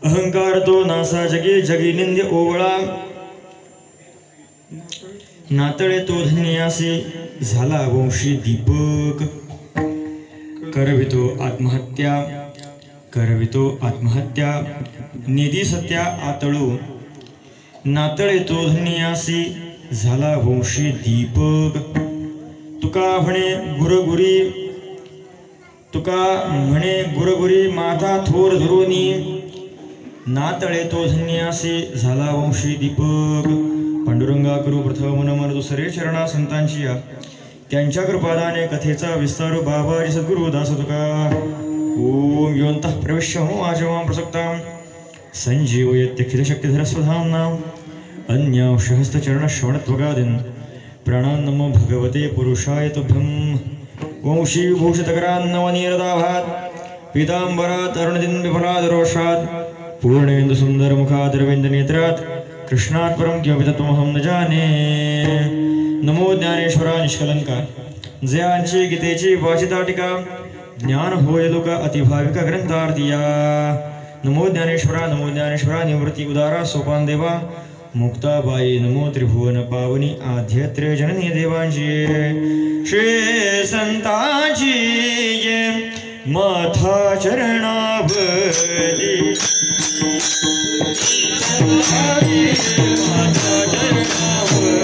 अहंकार तो नासा जगी जगी निंद्य ओवळा नातळे तो धन्यासी झाला वंशी दीपक करवितो आत्महत्या निधी सत्या आतळू नातळे तो धन्यासी झाला वंशी दीपक तुका म्हणे गुरगुरी माता थोर धरोनी नातळे तो धन्यासी झाला वंशी दीपक पांडुरंगा करू प्रथम नमन दुसरे चरणा संतांची या त्यांच्या कृपादाने कथेचा विस्तार बाबाजी सद्गुरु दास तुका ओम योंतः प्रविश्य हो आजवां प्रसक्तां संजीवयत्यखिल शक्तिधर स्वधाम्नां अन्यांशहस्तचरण श्रवणत्वगादिन् प्राणान् नमो भगवते पुरुषाय तुभ्यं वंशी विभूषितकरान्नवनीरदाभात् पीताम्बरात् अरुणदिन् विफलादरोषात् पूर्णेन्दु सुंदर मुखादरविंद नेत्रात् कृष्णात् परम किमपि तत्त्वमहं न जाने नमो ज्ञानेश्वरा निष्कलंका जयांची गीतेची वाचिता टीका ज्ञान होय लोक अतिभाविक ग्रंथार्थिया नमो ज्ञानेश्वरा निवृत्ती उदारा सोपान देवा मुक्ताबाई नमो त्रिभुवन पावनी आध्यत्रे जननी देवांची श्री संतांची माथा चरणावली श्री संतांची माता चरणावली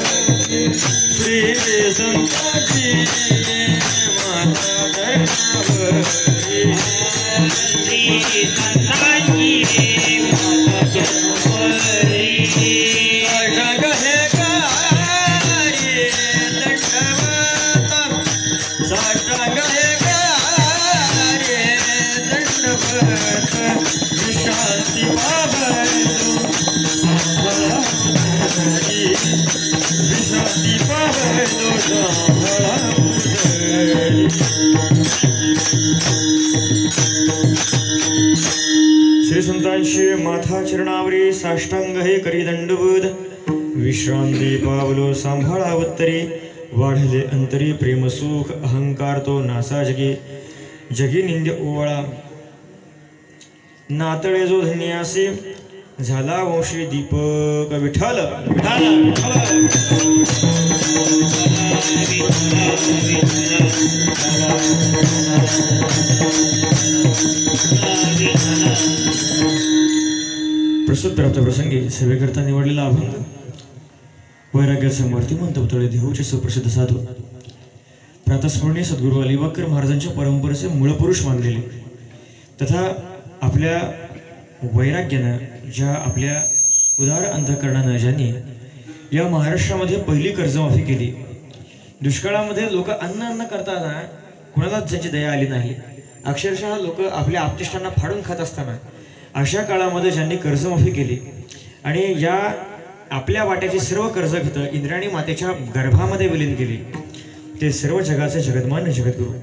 श्री संतांची माथा चरणावरी साष्टांग हे करी दंडवद विश्रांती पावलो सांभाळा उत्तरी वाढले अंतरी प्रेमसुख अहंकार तो नासा जगी जगी निंद्य ओवळा नातळे जो धन्यासी झाला वंशी दीपक विठ्ठल प्रस्तुत प्राप्त प्रसंगी सेवेकरता निवडलेला अभंग वैराग्याचे मूर्तिमंत पुतळे देहूचे सुप्रसिद्ध साधू प्रातस्मरणीय सद्गुरू अलिबागकर महाराजांच्या परंपरेचे मूळ पुरुष मानलेले तथा आपल्या वैराग्यानं ज्या आपल्या उदार अंतःकरणानं ज्यांनी या महाराष्ट्रामध्ये पहिली कर्जमाफी केली दुष्काळामध्ये लोक अन्न करताना कुणालाच ज्यांची दया आली नाही अक्षरशः लोक आपल्या आपतिष्टांना फाडून खात असताना अशा काळामध्ये ज्यांनी कर्जमाफी केली आणि या आपल्या वाट्याची सर्व कर्जखतं इंद्राणी मातेच्या गर्भामध्ये विलीन केली ते सर्व जगाचे जगन्मान्य जगद्गुरू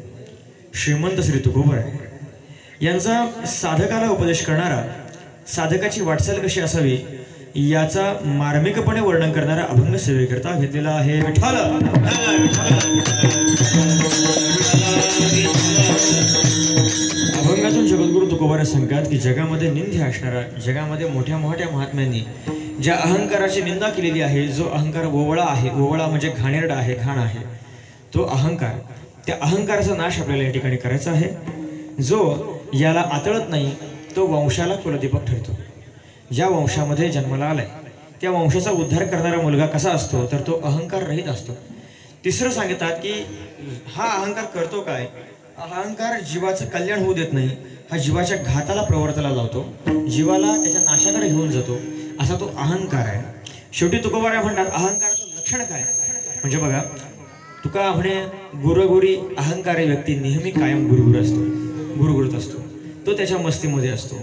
श्रीमंत श्री तुकोबाराय यांचा साधकाला उपदेश करणारा साधकाची वाटचाल कशी असावी याचा मार्मिकपणे वर्णन करणारा अभंग सेवेकरता घेतलेला आहे विठ्ठल अभंगातून जगद्गुरू तुकोबाराय सांगतात की जगामध्ये निंद्य असणारा जगामध्ये मोठ्या मोठ्या महात्म्यांनी ज्या अहंकाराची निंदा केलेली आहे जो अहंकार ओवळा आहे ओवळा म्हणजे घाणेरडा आहे घाण आहे तो अहंकार त्या अहंकाराचा नाश आपल्याला या ठिकाणी करायचा आहे जो याला आतळत नाही तो वंशाला कुलदीपक ठरतो ज्या वंशामध्ये जन्माला आलाय त्या वंशाचा उद्धार करणारा मुलगा कसा असतो तर तो अहंकार रहित असतो तिसरं सांगतात की हा अहंकार करतो काय अहंकार जीवाचं कल्याण होऊ देत नाही हा जीवाच्या घाताला प्रवर्ताला लावतो जीवाला त्याच्या नाशाकडे घेऊन जातो असा तो अहंकार आहे शेवटी तुकोबाराय म्हणतात अहंकाराचं लक्षण काय म्हणजे बघा तुका म्हणे गुरुगुरी अहंकारी व्यक्ती नेहमी कायम गुरुगुरत असतो तो त्याच्या मस्तीमध्ये असतो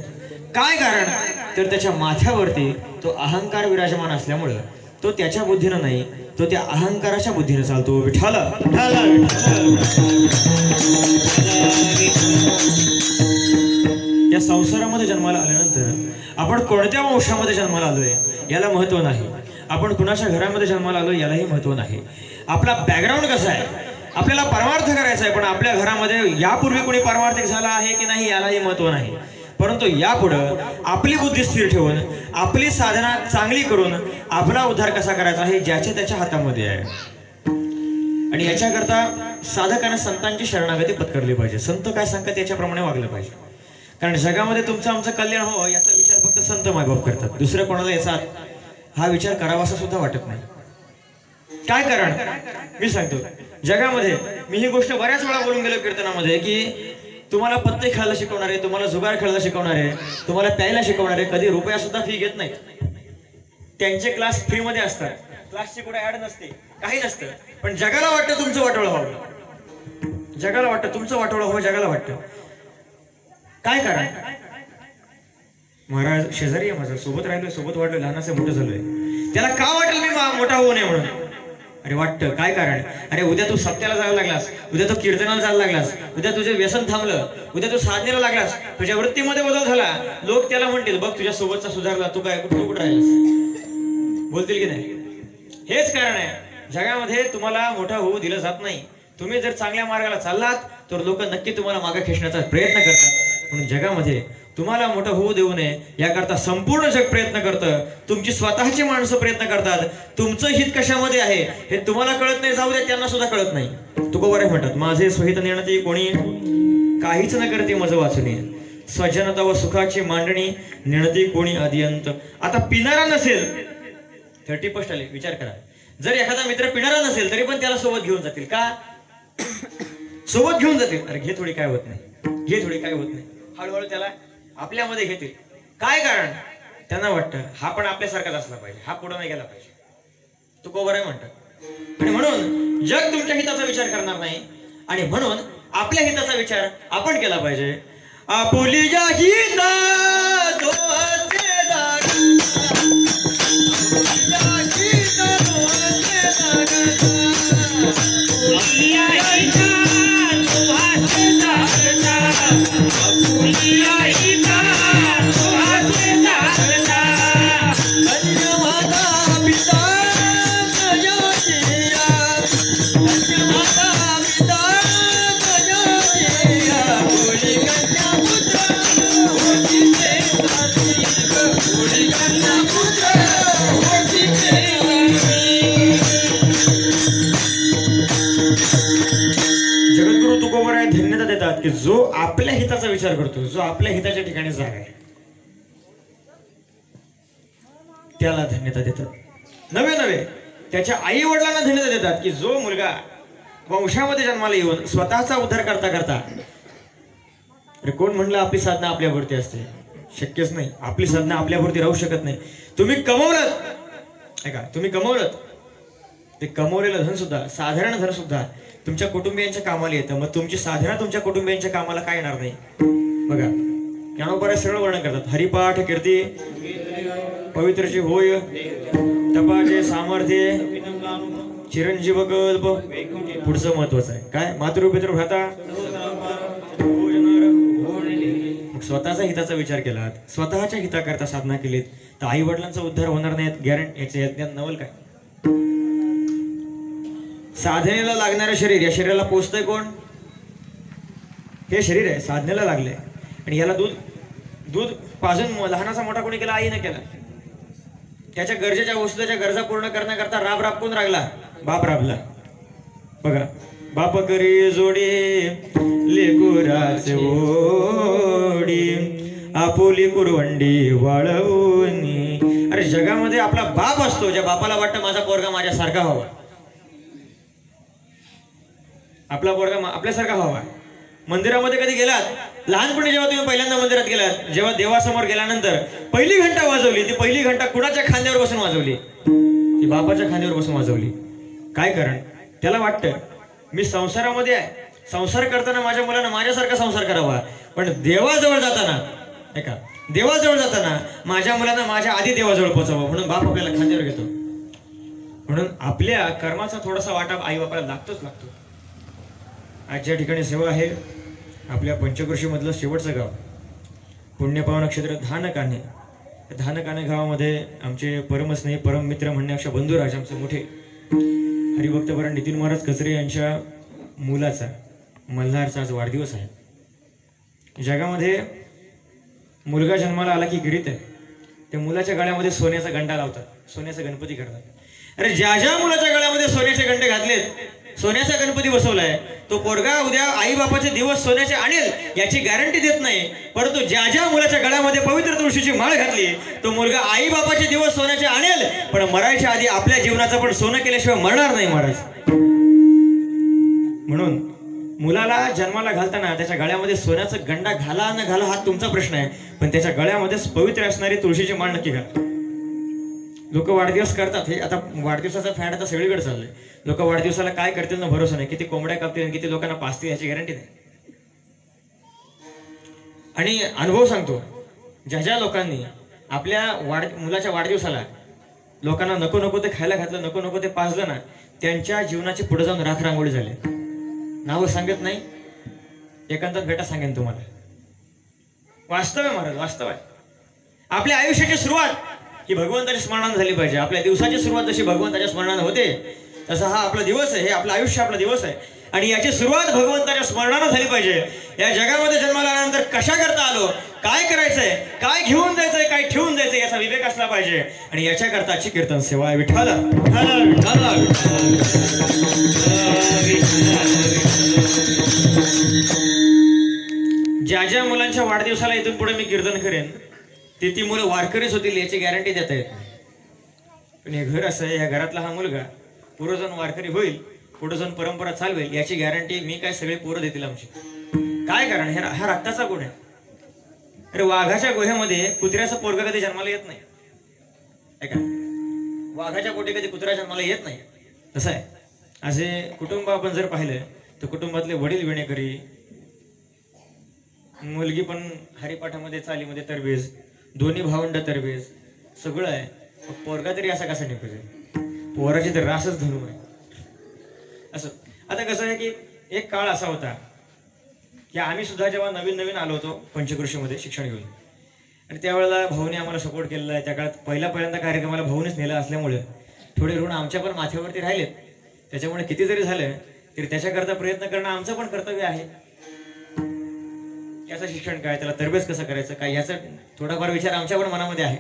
काय कारण तर त्याच्या माथ्यावरती तो अहंकार विराजमान असल्यामुळे तो त्याच्या बुद्धीनं नाही तो त्या अहंकाराच्या बुद्धीनं चालतो विठ्ठल या संसारामध्ये जन्माला आल्यानंतर आपण कोणत्या वंशामध्ये जन्माला आलोय याला महत्व नाही आपण कुणाच्या घरामध्ये जन्माला आलोय यालाही महत्व नाही आपला बॅकग्राऊंड कसा आहे आपल्याला परमार्थ करायचा आहे पण आपल्या घरामध्ये यापूर्वी कोणी परमार्थिक झाला आहे की नाही यालाही महत्व नाही परंतु यापुढं आपली बुद्धी स्थिर ठेवून आपली साधना चांगली करून आपला उद्धार कसा करायचा हे ज्याच्या त्याच्या हातामध्ये आहे. आणि याच्याकरता साधकाने संतांची शरणागती पत्करली पाहिजे. संत काय सांगतात याच्याप्रमाणे वागलं पाहिजे. कारण जगामध्ये तुमचं आमचं कल्याण हो याचा विचार फक्त संत मायबाप करतात. दुसऱ्या कोणाला याचा हा विचार करावासा सुद्धा वाटत नाही. काय कारण मी सांगतो. जगामध्ये मी ही गोष्ट बऱ्याच वेळा बोलून गेलो कीर्तनामध्ये की तुम्हाला पत्ते खेळायला शिकवणारे, तुम्हाला जुगार खेळायला शिकवणारे, तुम्हाला प्यायला शिकवणारे कधी रुपया सुद्धा फी घेत नाहीत. त्यांचे क्लास फ्री मध्ये असतात. क्लासची कुठे ऍड नसते, काही नसतं. पण जगाला वाटतं तुमचं वाटोळं व्हावं, जगाला वाटतं तुमचं वाटोळं व्हावं, जगाला वाटतं. काय कारण? महाराज शेजारी आहे माझा, सोबत राहिलोय, सोबत वाढलोय, लहानाचं मोठं झालोय, त्याला का वाटेल मी मोठा होऊ नये म्हणून? अरे वाटतं. काय कारण? अरे उद्या तू सत्याला जायला लागलास, उद्या तू कीर्तनाला जायला लागलास, उद्या तुझे व्यसन थांबलं, उद्या तू साधनेला लागलास, तुझ्या वृत्तीमध्ये बदल झाला, लोक त्याला म्हणतील बघ तुझ्या सोबतचा सुधारला, तू काय कुठं राहिलास, बोलतील की नाही? हेच कारण आहे. जगामध्ये तुम्हाला मोठा होऊ दिलं जात नाही. तुम्ही जर चांगल्या मार्गाला चाललात तर लोक नक्की तुम्हाला मागे खेचण्याचा प्रयत्न करतात. म्हणून जगामध्ये तुम्हाला मोठं होऊ देऊ नये याकरता संपूर्ण जग प्रयत्न करतं. तुमची स्वतःची माणसं प्रयत्न करतात. तुमचं हित कशामध्ये आहे हे तुम्हाला कळत नाही, जाऊ दे त्यांना सुद्धा कळत नाही. तुकोबाराय म्हणतात माझे स्वहित नेणती कोणी काहीच न करते मज वाचुनी, स्वजनता व सुखाची मांडणी नेणती कोणी आदियंत. आता पिणारा नसेल 30% आले विचार करा. जर एखादा मित्र पिणारा नसेल तरी पण त्याला सोबत घेऊन जातील का? सोबत घेऊन जातील. अरे घे थोडी काय होत नाही, घे थोडी काय होत नाही, हळूहळू त्याला आपल्यामध्ये घेतील. काय कारण? त्यांना वाटतं हा पण आपल्यासारखाच असला पाहिजे, हा पुढे नाही गेला पाहिजे. तुकोबाराय म्हणतात. आणि म्हणून जग तुमच्या हिताचा विचार करणार नाही आणि म्हणून आपल्या हिताचा विचार आपण केला पाहिजे. आपुलिया हिता जगद्गुरु तुकोबाराय धन्यता देतात की जो आपल्या हिताचा विचार करतो, जो आपल्या हिताच्या ठिकाणी जागा आहे त्याला धन्यता देतात. नवे त्याच्या आई वडिलांना धन्यता देतात की जो मुलगा वंशामध्ये जन्माला येऊन स्वतःचा उद्धार करता करता. अरे कोण म्हणलं आपली साधना आपल्यावरती असते? शक्यच नाही. आपली साधना आपल्यावरती राहू शकत नाही. तुम्ही कमवलं ऐका, तुम्ही कमवलं ते कमवलेलं धन सुद्धा, साधारण धन सुद्धा तुमच्या कुटुंबियांच्या कामाला येतं. मग तुमची साधना तुमच्या कुटुंबियांच्या कामाला काय येणार नाही? बघा ज्ञानोबा सरळ वर्णन करतात. हरिपाठ कीर्ती पवित्रची होय, तपाचे सामर्थ्य, चिरंजीव कल्प. पुढचं महत्वाचं आहे काय? मातृपितृ भ्राता. स्वतःचा हिताचा विचार केला, स्वतःच्या हिताकरता साधना केलीत तर आई वडिलांचा उद्धार होणार नाहीत गॅरंटी. याच्या यज्ञात नवल काय? साधनेला लागणारं शरीर, या शरीराला पोचतंय कोण? हे शरीर आहे, साधनेला लागलंय. आणि याला दूध पाजून लहानाचा मोठा कोणी केला? आईने केला. त्याच्या गरजेच्या वस्तूच्या गरजा पूर्ण करण्याकरता राब कोण रागला? बाप राबला. बघा बाप करी जोडी लेकुराचे ओडी, आपुली कुरवंडी वाळवणी. अरे जगामध्ये आपला बाप असतो, ज्या बापाला वाटतं माझा पोरगा माझ्यासारखा व्हावा, आपला पोरगा आपल्यासारखा व्हावा. मंदिरामध्ये कधी गेलात, लहानपणी जेव्हा तुम्ही पहिल्यांदा मंदिरात गेलात, जेव्हा देवासमोर गेल्यानंतर पहिली घंटा वाजवली, ती पहिली घंटा कुणाच्या खांद्यावर बसून वाजवली? ती बापाच्या खांद्यावर बसून वाजवली. काय कारण? त्याला वाटतं मी संसारामध्ये आहे, संसार करताना माझ्या मुलानं माझ्यासारखा संसार करावा, पण देवाजवळ जाताना ऐका, देवाजवळ जाताना माझ्या मुलांना माझ्या आधी देवाजवळ पोहोचावं म्हणून बाप आपल्याला खांद्यावर घेतो. म्हणून आपल्या कर्माचा थोडासा वाटा आई बापाला लागतोच लागतो. आज ज्या ठिकाणी सेवा आहे, आपल्या पंचकृषी मधलं शेवटचं गाव पुण्यपावन नक्षत्र धानकाने. धानकाने गावामध्ये आमचे परमस्नेही परम मित्र म्हणण्यापेक्षा बंधुराज आमचे मोठे हरिभक्तपरायण नितीन महाराज कचरे यांच्या मुलाचा मल्हारचा आज वाढदिवस आहे. जगामध्ये मुलगा जन्माला आला की गिरीत आहे, त्या मुलाच्या गळ्यामध्ये सोन्याचा गंडा लावतात, सोन्याचा गणपती करतात. अरे ज्या ज्या मुलाच्या गळ्यामध्ये सोन्याचे गंडे घातलेत, सोन्याचा गणपती बसवलाय, तो पोरगा उद्या आई बापाचे दिवस सोन्याचे आणेल याची गॅरंटी देत नाही. परंतु ज्या ज्या मुलाच्या गळ्यामध्ये पवित्र तुळशीची माळ घातली, तो मुलगा आई बापाचे दिवस सोन्याचे आणेल, पण मरायच्या आधी आपल्या जीवनाचं पण सोनं केल्याशिवाय मरणार नाही महाराज. म्हणून मुलाला जन्माला घालताना त्याच्या गळ्यामध्ये सोन्याचा गंडा घाला न घाला हा तुमचा प्रश्न आहे, पण त्याच्या गळ्यामध्ये पवित्र असणारी तुळशीची माळ नक्की घाला. लोक वाढदिवस करतात, हे आता वाढदिवसाचा फॅड आता सगळीकडे चाललंय. लोक वाढदिवसाला काय करतील ना भरोसा नाही, किती कोंबड्या कापतील, किती लोकांना पाचतील याची गॅरंटी नाही. आणि अनुभव सांगतो, ज्या ज्या लोकांनी आपल्या मुलाच्या वाढदिवसाला लोकांना नको नको ते खायला घातलं, नको नको ते पाजलं ना, त्यांच्या जीवनाची पुढे जाऊन राख रांगोळी झाली. नावं सांगत नाही, एकांतात भेटा सांगेन तुम्हाला. वास्तव आहे महाराज, वास्तव आहे. आपल्या आयुष्याची सुरुवात ही भगवंताच्या स्मरणाने झाली पाहिजे. आपल्या दिवसाची सुरुवात जशी भगवंताच्या स्मरणाने होते, तसा हा आपला दिवस आहे, हे आपलं आयुष्य आपला दिवस आहे, आणि याची सुरुवात भगवंताच्या स्मरणाने झाली पाहिजे. या जगामध्ये जन्माला आल्यानंतर कशा करता आलो, काय करायचंय, काय घेऊन जायचंय, काय ठेवून जायचंय याचा विवेक असला पाहिजे. आणि याच्या करताची कीर्तन सेवा आहे. विठ्ठल ज्या ज्या मुलांच्या वाढदिवसाला इथून पुढे मी कीर्तन करेन, ती मुलं वारकरीच होतील याची गॅरंटी देता येत नाही. पण हे घर असं आहे, या घरातला हा मुलगा पुढे जाऊन वारकरी होईल, पुढे जाऊन परंपरा चालवेल याची गॅरंटी मी काय सगळे पोरं देतील आमची. काय कारण, हा रक्ताचा गुण आहे. अरे वाघाच्या गुहेमध्ये कुत्र्याचं पोरगा कधी जन्माला येत नाही, ऐका, वाघाच्या पोटी कधी कुत्रा जन्माला येत नाही. तसं आहे. असे कुटुंब आपण जर पाहिलं तर कुटुंबातले वडील विणेकरी, मुलगी पण हरिपाठामध्ये चालीमध्ये तरबेज, दोन्ही भावंड तरबेज, सगळं आहे. पोरगा तरी असा कसा निघतो, पोराची तर रासच धरून आहे. असं आता कसं आहे की एक काळ असा होता की आम्ही सुद्धा जेव्हा नवीन नवीन आलो होतो पंचकृषीमध्ये शिक्षण घेऊन, आणि त्यावेळेला भाऊने आम्हाला सपोर्ट केलेला आहे. त्या काळात पहिल्यांदा कार्यक्रमाला भाऊनेच नेला असल्यामुळे थोडे ऋण आमच्या पण माथ्यावरती राहिलेत. त्याच्यामुळे किती जरी झालं तरी त्याच्याकरता प्रयत्न करणं आमचं पण कर्तव्य आहे. याचं शिक्षण काय, त्याला तरबेज कसं करायचं काय, याचा थोडाफार विचार आमच्या पण मनामध्ये आहे.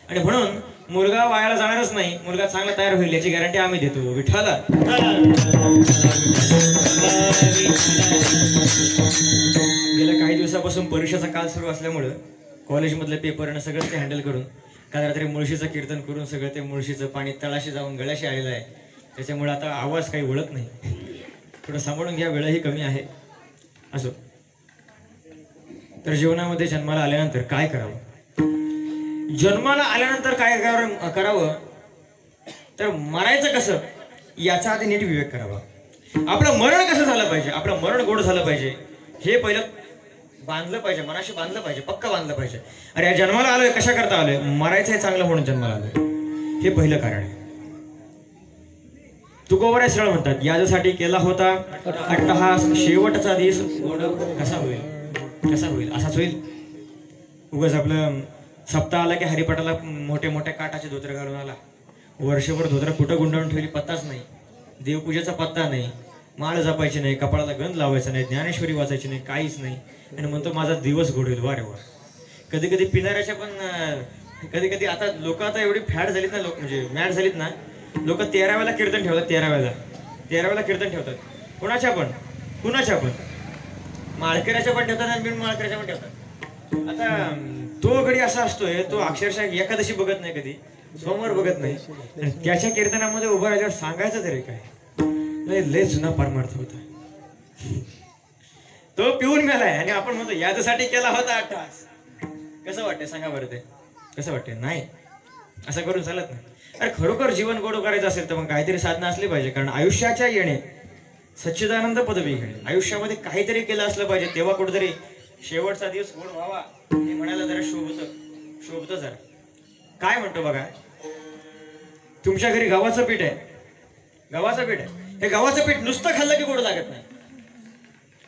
आणि म्हणून मुलगा वायाला जाणारच नाही, मुलगा चांगला तयार होईल याची गॅरंटी आम्ही देतो. विठ्ठला गेल्या काही दिवसापासून परीक्षेचा काल सुरू असल्यामुळं कॉलेजमधले पेपर आणि सगळं ते हँडल करून काल रात्री मुळशीचं कीर्तन करून सगळं ते मुळशीचं पाणी तळाशी जाऊन गळ्याशी आलेलं आहे. त्याच्यामुळे आता आवाज काही वळत नाही, थोडं सांभाळून घ्या, वेळही कमी आहे. असो, तर जीवनामध्ये जन्माला आल्यानंतर काय करावं, जन्माला आल्यानंतर काय करावं, तर मरायचं कसं याचा आधी नीट विवेक करावा. आपलं मरण कसं झालं पाहिजे, आपलं मरण गोड झालं पाहिजे हे पहिलं बांधलं पाहिजे, मनाशी बांधलं पाहिजे, पक्का बांधलं पाहिजे. अरे या जन्माला आलोय कशा करता आलोय, मरायचं आहे चांगलं म्हणून जन्माला आलोय, हे पहिलं कारण आहे. तुकोबराय सरळ म्हणतात, याच्यासाठी केला होता अट्टहास, शेवटचा दिवस कसा होईल, कसा होईल, असाच होईल. उगाच आपलं सप्ताह आला की हरिपाठाला मोठे मोठ्या काठाचे धोत्र घालून आला, वर्षभर धोत्र कुठं गुंडाळून ठेवली पत्ताच नाही, देवपूजेचा पत्ता नाही, माळ जपायची नाही, कपाळाला गंध लावायचा नाही, ज्ञानेश्वरी वाचायची नाही, काहीच नाही, आणि म्हणतो माझा दिवस घोडेल. वा रे वा. कधी कधी पिणाऱ्याच्या पण कधी कधी आता लोक आता एवढी फॅड झालीत ना, लोक म्हणजे मॅड झालीत ना, लोक 13व्याला कीर्तन ठेवतात, 13व्याला कीर्तन ठेवतात. कुणाच्या पण माळकऱ्याच्या पण ठेवतात आणि बिन माळकऱ्याच्या पण ठेवतात. आता तो गडी असा असतोय, तो अक्षरशः एकादशी बघत नाही, कधी सोमवार बघत नाही, आणि त्याच्या कीर्तनामध्ये उभं राहिल्यावर सांगायचं तरी काय, लय जुना परमार्थ होता. तो पिऊन गेलाय आणि आपण म्हणतो याच्यासाठी केला होता अट्टहास. कसं वाटतंय सांगा बरं, ते कसं वाटतंय? नाही, असं करून चालत नाही. अरे खरोखर जीवन गोड करायचं असेल तर मग काहीतरी साधना असली पाहिजे. कारण आयुष्याच्या येणे सच्चिदानंद पदवी घेणे, आयुष्यामध्ये काहीतरी केलं असलं पाहिजे, तेव्हा कुठेतरी शेवटचा दिवस गोड व्हावा हे म्हणायला जरा शोभतं जरा. काय म्हणतो बघा, तुमच्या घरी गव्हाचं पीठ आहे, हे गव्हाचं पीठ नुसतं खाल्लं की गोड लागत नाही.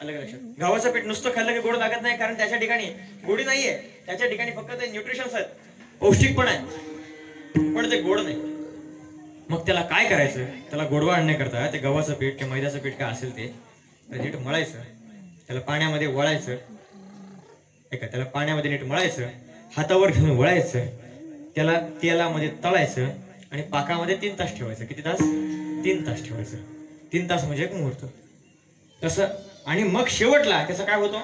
अलग लक्षात, गव्हाचं पीठ नुसतं खाल्लं की गोड लागत नाही, कारण त्याच्या ठिकाणी गोडी नाहीये, त्याच्या ठिकाणी फक्त ते न्यूट्रिशन्स आहेत, पौष्टिक पण आहे, पण ते गोड नाही. मग त्याला काय करायचं, त्याला गोडवा आणण्याकरता ते गव्हाचं पीठ किंवा मैद्याचं पीठ काय असेल ते नीट मळायचं, त्याला पाण्यामध्ये वळायचं, त्याला पाण्यामध्ये नीट मळायचं, हातावर घेऊन वळायचं, त्याला तेलामध्ये तळायचं आणि पाकामध्ये 3 तास ठेवायचं. किती तास? 3 तास ठेवायचं. 3 तास म्हणजे एक मुहूर्त तसं. आणि मग शेवटला त्याचा काय होतो?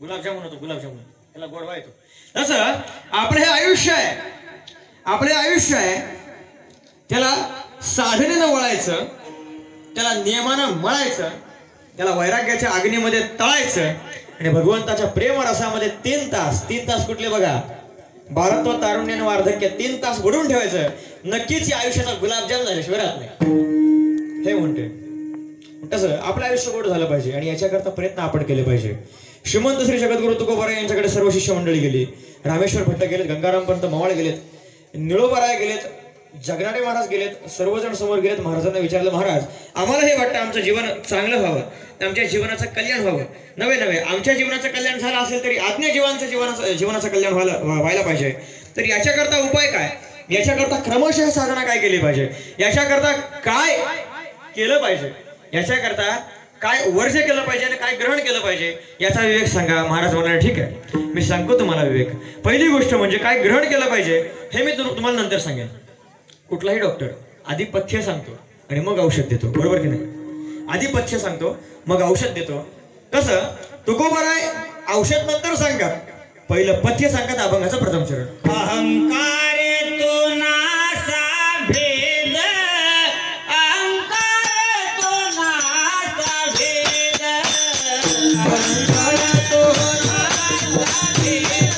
गुलाबजामुन होतो. गुलाबजामुन त्याला गोडवा येतो. तसं आपलं हे आयुष्य आहे, आपले आयुष्य आहे, त्याला साधनेनं वळायचं, त्याला नियमानं मळायचं, त्याला वैराग्याच्या अग्नीमध्ये तळायचं आणि भगवंताच्या प्रेम रसामध्ये 3 तास कुठले बघा? भारत्व तारुण्याने वार्धक्य 3 तास बुडवून ठेवायचं. नक्कीच या आयुष्याचा गुलाबजाम झाल्याशिवाय राहत नाही हे म्हणते. तसं आपलं आयुष्य गोड झालं पाहिजे आणि याच्याकरता प्रयत्न आपण केले पाहिजे. श्रीमंत श्री जगद्गुरु तुकोबाराय यांच्याकडे सर्व शिष्य मंडळी गेली. रामेश्वर भट्ट गेलेत, गंगाराम पंत मवाळ गेलेत, निळोबाराय गेलेत, जगनाडे महाराज गेलेत. सर्वजण समोर गेलेत. महाराजांना विचारलं, महाराज आम्हाला हे वाटतं आमचं जीवन चांगलं व्हावं, आमच्या जीवनाचं कल्याण व्हावं. नव्हे आमच्या जीवनाचं कल्याण झालं असेल तरी आज्ञा जीवनाचं कल्याण व्हायला पाहिजे. तर याच्याकरता उपाय काय? याच्याकरता क्रमशः साधना काय केली पाहिजे? याच्याकरता काय केलं पाहिजे? याच्याकरता काय वर्ज्य केलं पाहिजे आणि काय ग्रहण केलं पाहिजे याचा विवेक सांगा. महाराज म्हणाले ठीक आहे, मी सांगतो तुम्हाला विवेक. पहिली गोष्ट म्हणजे काय ग्रहण केलं पाहिजे हे मी तुम्हाला नंतर सांगेन. कुठलाही डॉक्टर आधी पथ्य सांगतो आणि मग औषध देतो, बरोबर की नाही? आधी पथ्य सांगतो मग औषध देतो. तसं तुकोबाराय औषध नंतर सांगतात, पहिलं पथ्य सांगतात. अभंगाचं प्रथम चरण. अहंकार तो नासा भेद, अहंकार तो नासा भेद, अहंकार तो नासा भेद,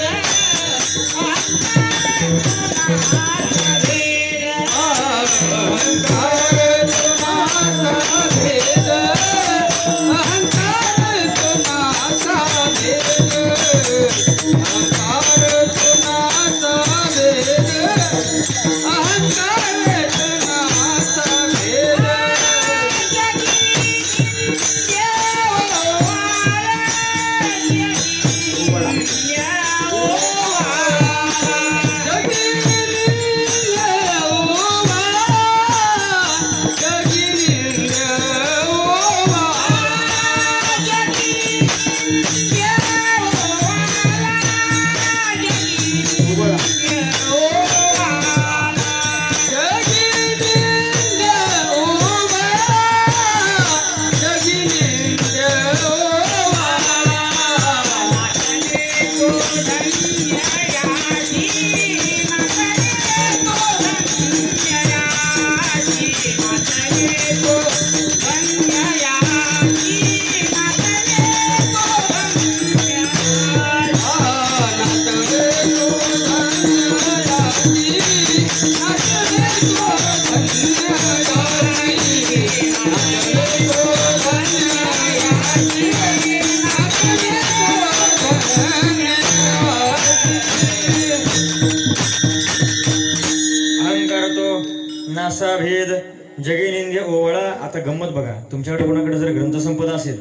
नासा भेद जगे निंदे ओवळा. आता गंमत बघा, तुमच्याकडे कोणाकडे जर ग्रंथसंपदा असेल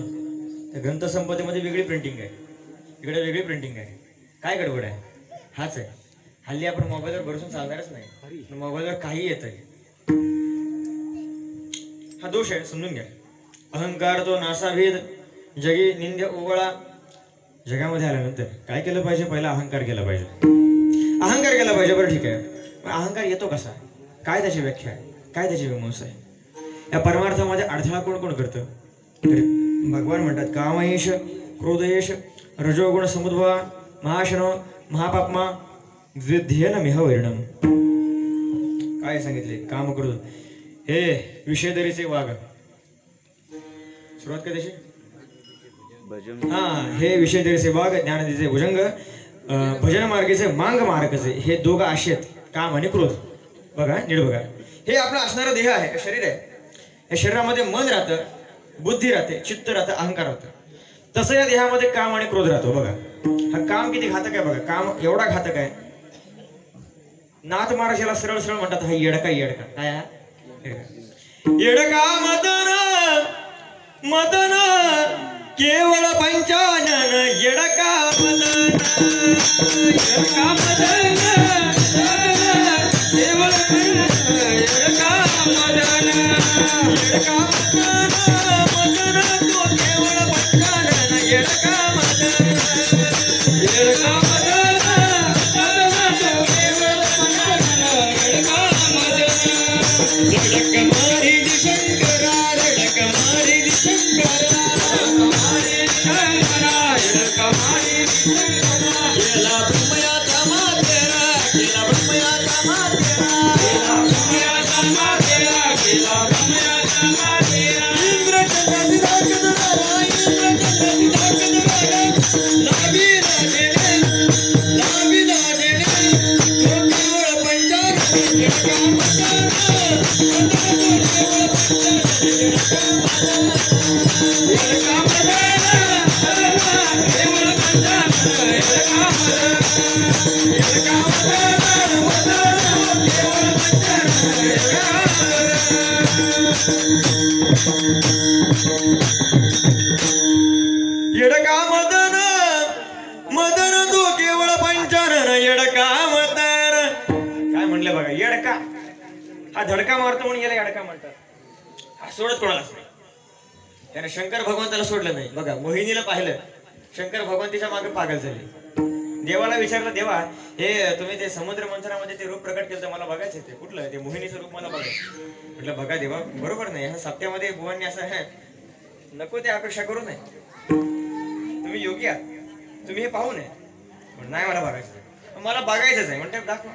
तर ग्रंथसंपदेमध्ये वेगळी प्रिंटिंग आहे, इकडे वेगळी प्रिंटिंग आहे. काय गडबड आहे? हाच आहे. हल्ली आपण मोबाईलवर बसून चालणारच नाही, मोबाईलवर काही येत आहे. हा दोष आहे, समजून घ्या. अहंकार तो नासा भेद जगे निंदे ओवळा. जगामध्ये आल्यानंतर काय केलं पाहिजे? पहिला अहंकार केला पाहिजे. अहंकार केला पाहिजे, बरं ठीक आहे. पण अहंकार येतो कसा? काय त्याची व्याख्या आहे? काय त्याची विमर्श आहे? या परमार्थामध्ये अडथळा कोण कोण करतं? भगवान म्हणतात कामयेश क्रोधयेश रजोगुण समुद्भवा महाशनो महापापमा विध्येन मिह वैरणम. काय सांगितले? काम क्रोध हे विषयदरीचे वाघ. सुरुवात काय त्याची? हा, हे विषयदरीचे वाघ, ज्ञानदीचे भुजंग, भजन मार्गेचे मांग मार्गचे. हे दोघं असे आहेत, काम आणि क्रोध. बघा, नीट बघा. हे आपला असणारा देह आहे, शरीर आहे. या शरीरामध्ये मन राहतं, बुद्धी राहते, चित्त राहतं, अहंकार राहतं. तसं या देहामध्ये काम आणि क्रोध राहतो. बघा, हा काम किती घातक आहे बघा. काम एवढा घातक आहे, नाथ महाराजाला सरळ सरळ म्हणतात हा येडका. येडका काय? येडका मदन मदन केवळ पंचानन. येडका मदन, येडका मदन, केवळ येडका मदन, येडका मदन, मदन तो केवळ पंचानन. येडका मदन, येडका मदन, गेला ब्रह्मयाचा मातेरा, गेला ब्रह्मयाचा मातेरा, गेला ब्रह्मयाचा मातेरा, गेला ब्रह्मयाचा मातेरा. इंद्रचंद्राची ताकद रागा, इंद्रचंद्राची ताकद रागा, लावी दाजेने, लावी दाजेने, तो केवळ पंचाक्षरी जडका मदान, जडका मदान, केवळ पंचाक्षरी जडका मदान, जडका मदान, मदान, केवळ पंचाक्षरी जडका मदान. येडका मदन, मदन तो केवळ पंचानन, येडका मदन. काय म्हणले बघा, येडका हा धडका मारतो म्हणून याला येडका म्हणतात. हा सोडत कोणालाच नाही. त्याने शंकर भगवंताला सोडलं नाही. बघा मोहिनीला पाहिलं, शंकर भगवंतीच्या मागे पागल झाले. देवाला विचारलं, देवा हे तुम्ही ते समुद्र मंथनामध्ये ते रूप प्रकट केलं, मला बघायचं ते कुठलं, ते मोहिनीचं रूप मला बघायचं. म्हटलं बघा देवा बरोबर नाही, ह्या सप्त्यामध्ये बुवांनी असं आहे नको ते अपेक्षा करू नये. तुम्ही योगी आहात, तुम्ही हे पाहू नये. पण नाही मला बघायचं, मला बघायचंच आहे. म्हणते दाखवा.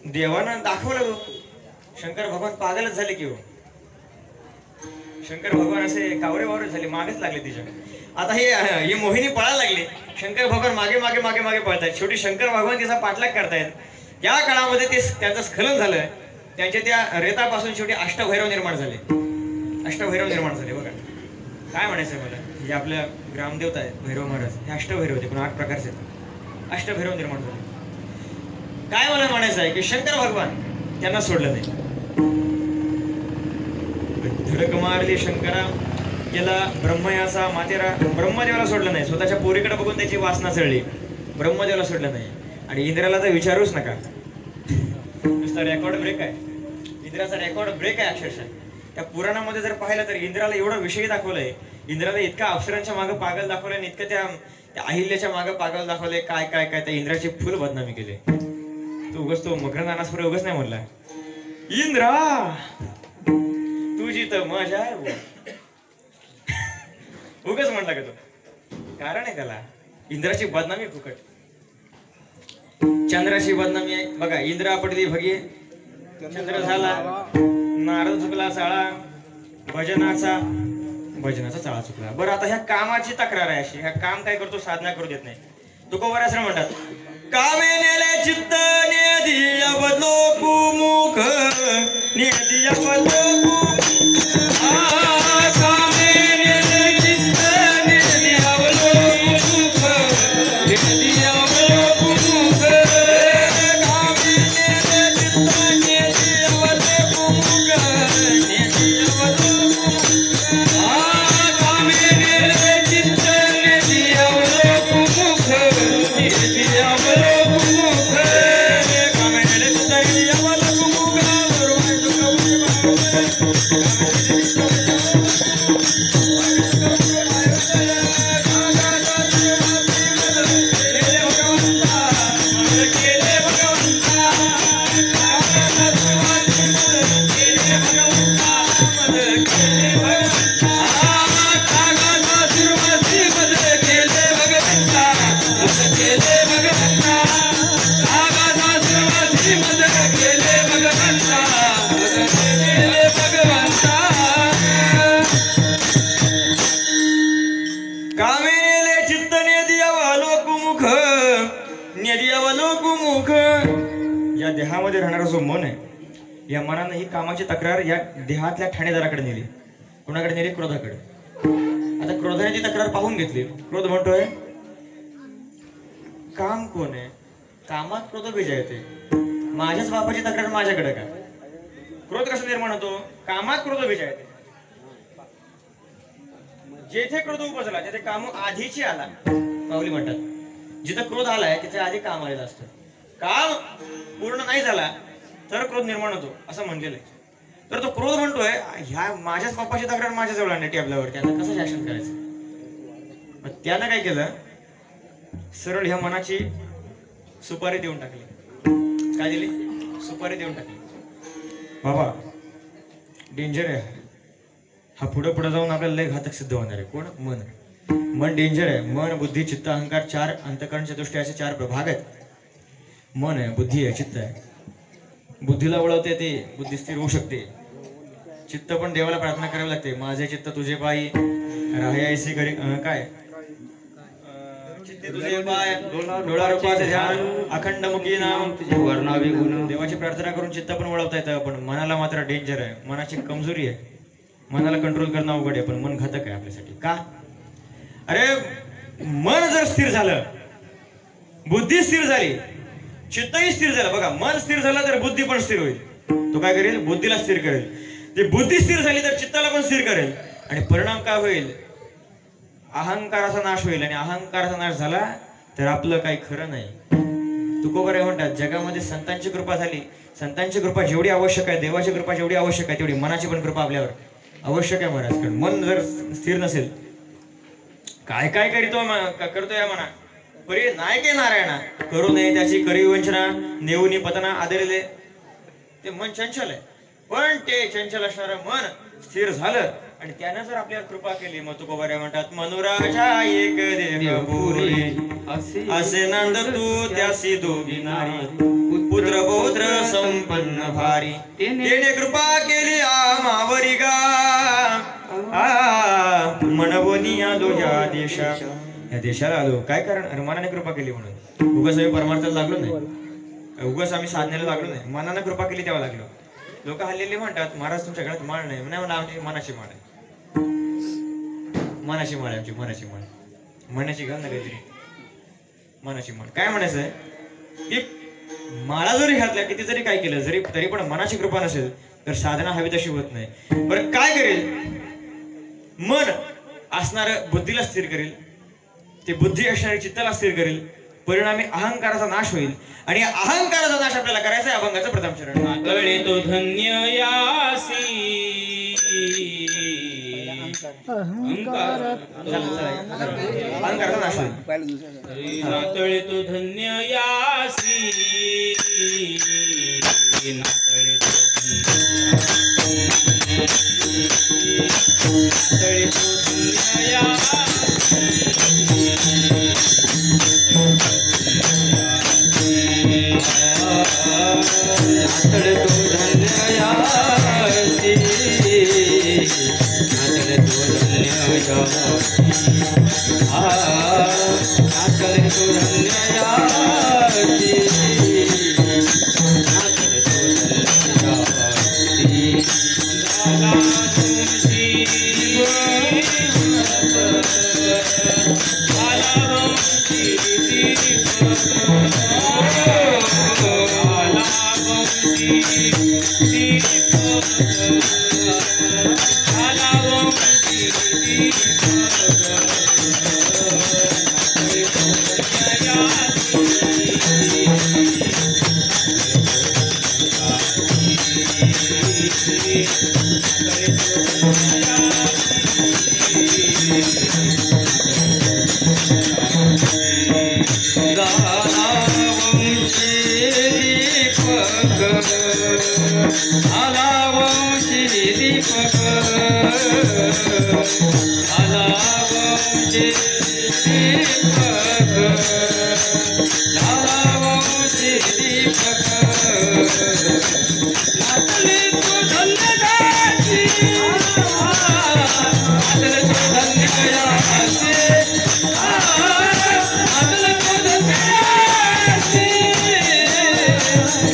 देवानं दाखवलं. शंकर भगवान पागलच झाले की हो. शंकर भगवान असे कावरे वावरे झाले, मागेच लागले तिच्या. आता ही मोहिनी पळायला लागली. शंकर भगवान मागे मागे मागे मागे पळतायत. शेवटी शंकर भगवान तिचा पाठलाग करतायत. या काळामध्ये ते त्यांचं स्खलन झालं. त्यांच्या त्या रेतापासून शेवटी अष्टभैरव निर्माण झाले. अष्टभैरव निर्माण झाले. बघा काय म्हणायचं मला, हे आपल्या ग्रामदेवता आहेत भैरव महाराज, हे अष्टभैरव होते, पण 8 प्रकारचे अष्टभैरव निर्माण झाले. काय मला म्हणायचं आहे की शंकर भगवान त्यांना सोडलं नाही. धडक मारली शंकरा, गेला ब्रह्मयाचा मातेरा. ब्रह्मदेवाला सोडलं नाही. स्वतःच्या पोरीकडे बघून त्याची वासना चढली. ब्रह्मदेवाला सोडलं नाही. आणि इंद्राला तर विचारूच नका. नुसता रेकॉर्ड ब्रेक आहे. इंद्राचा रेकॉर्ड ब्रेक आहे अक्षरशः. त्या पुराणामध्ये जर पाहिलं तर इंद्राला एवढा विषय दाखवलाय. इंद्राला इतका अप्सरांच्या मागे पागल दाखवलंय आणि इतकं त्या अहिल्याच्या मागे पागल दाखवलंय. काय काय काय त्या इंद्राची फुल बदनामी केली. तो उगच तो मकरंदानासपुढे उगच नाही म्हणला, इंद्रा तुझी तर मजा आहे उगच म्हणला का तो. कारण आहे त्याला, इंद्राची बदनामी फुकट. चंद्राची बदनामी आहे. बघा इंद्रा पडली भगी, चंद्र झाला, नारद चुकला चाळा, भजनाचा चाळा चुकला. बरं आता ह्या कामाची तक्रार आहे अशी, ह्या काम काय करतो, साधना करू देत नाही. तुकोबरासर म्हणतात, कामे नेले चित्त नेदिया बदलो मुख, नेदिया बदलो कामे नेले चित्त नेदिया बदलो मुख, नेदिया बदलो मुख, कामे नेले चित्त नेदिया बदलो मुख, नेदिया बदलो मुख, कामे नेले चित्त नेदिया बदलो मुख, नेदिया बदलो मुख, कामे नेले चित्त नेदिया बदलो मुख, या देहामध्ये राहणारा जो मन आहे, या मनानं ही कामाची तक्रार या देहातल्या ठाणेदाराकडे नेली. कोणाकडे नेली? क्रोधाकडे. आता क्रोधाने ती तक्रार पाहून घेतली. क्रोध म्हणतोय, काम कोण आहे? कामात क्रोध विजयते. माझ्याच बापाची तक्रार माझ्याकडे का? क्रोध कसा निर्माण होतो? कामात क्रोध विजयते. जेथे क्रोध उपजला तिथे काम आधीची आला. माऊली म्हणतात, जिथं क्रोध आलाय तिथे आधी काम आलेलं असतं. काम पूर्ण नाही झाला तर क्रोध निर्माण होतो असं म्हणलेलं आहे. तर तो क्रोध म्हणतोय, ह्या माझ्याच बापाची तक्रार माझ्याजवळ आणली टेबलावरती, आता कसं शासन करायचं? मग त्यानं काय केलं, सरळ ह्या मनाची सुपारी देऊन टाकली. काय दिली? सुपारी देऊन टाकली. बाबा डेंजर आहे हा, पुढे पुढे जाऊन आपल्याला लय घातक सिद्ध होणार आहे. कोण? मन. मन डेंजर आहे. मन, बुद्धी, चित्त, अहंकार, 4 अंतःकरण चतुष्टय असे 4 प्रभाग आहेत. मन आहे, बुद्धी आहे, चित्त आहे. बुद्धीला वळवते ते बुद्धी स्थिर होऊ शकते. चित्त पण देवाला प्रार्थना करावी लागते. माझे चित्त तुझे पायी राहायसी करी काय चित्ते तुझे पाय डोळा रूपाचे ध्यान अखंड मुखी नाम तुझे वर्णावे गुण. देवाची प्रार्थना करून चित्त पण वळवता येतं, पण मनाला मात्र डेंजर आहे. मनाची कमजोरी आहे. मनाला कंट्रोल करणं अवघड आहे, पण मन घातक आहे आपल्यासाठी. का? अरे मन जर स्थिर झालं, बुद्धी स्थिर झाली, चित्तही स्थिर झालं. बघा, मन स्थिर झालं तर बुद्धी पण स्थिर होईल. तो काय करेल? बुद्धीला स्थिर करेल. ती बुद्धी स्थिर झाली तर चित्ताला पण स्थिर करेल. आणि परिणाम काय होईल? अहंकाराचा नाश होईल. आणि अहंकाराचा नाश झाला तर आपलं काही खरं नाही. तुकोबाराय म्हणतात, जगामध्ये संतांची कृपा झाली. संतांची कृपा जेवढी आवश्यक आहे, देवाची कृपा जेवढी आवश्यक आहे, तेवढी मनाची पण कृपा आपल्यावर आवश्यक आहे महाराज. कारण मन जर स्थिर नसेल, काय काय करतो या मना परी नायके नारायणा करू नये त्याची करी वंचना नेऊनी पतना आदरले. ते मन चंचल आहे, पण ते चंचल असणारं मन स्थिर झालं आणि त्यानं जर आपल्यावर कृपा केली, मग तुकोबाराय म्हणतात, मनुराजा एक देह पुरी असे नंद तू त्यासी दोघी नारी पुत्र पौत्र संपन्न भारी तेने कृपा केली आमावरी गा मनवनी आलो या देशा. या देशाला आलो काय कारण? अरे मनाने कृपा केली म्हणून. उगाच आम्ही परमार्थाला लागलो नाही, उगाच आम्ही साधण्याला लागलो नाही. मनाने कृपा केली तेव्हा लागलो. लोक हल्लेली म्हणतात, महाराज तुमच्या घरात माळ नाही. म्हणा आमची मनाची माळ आहे. मनाची माळ आहे आमची, मनाची माळ. म्हणायची घाल ना काहीतरी मनाची माळ. काय म्हणायचं आहे की माळा जरी घातल्या, किती जरी काय केलं जरी, तरी पण मनाची कृपा नसेल तर साधना हवी तशी होत नाही. बरं काय करेल? मन असणार बुद्धीला स्थिर करेल, ते बुद्धी असणारी चित्ताला स्थिर करेल. परिणामी अहंकाराचा नाश होईल. आणि अहंकाराचा नाश आपल्याला करायचा आहे. अभंगाचं प्रथम चरण. तळे तो धन्य यासी अहंकाराचा नाश होईल. नातळे तो धन्य यासी नातळे तो धन्य यासी नातळे तो धन्य यासी नातळे तो धन्य यासी नातळे तो धन्य यासी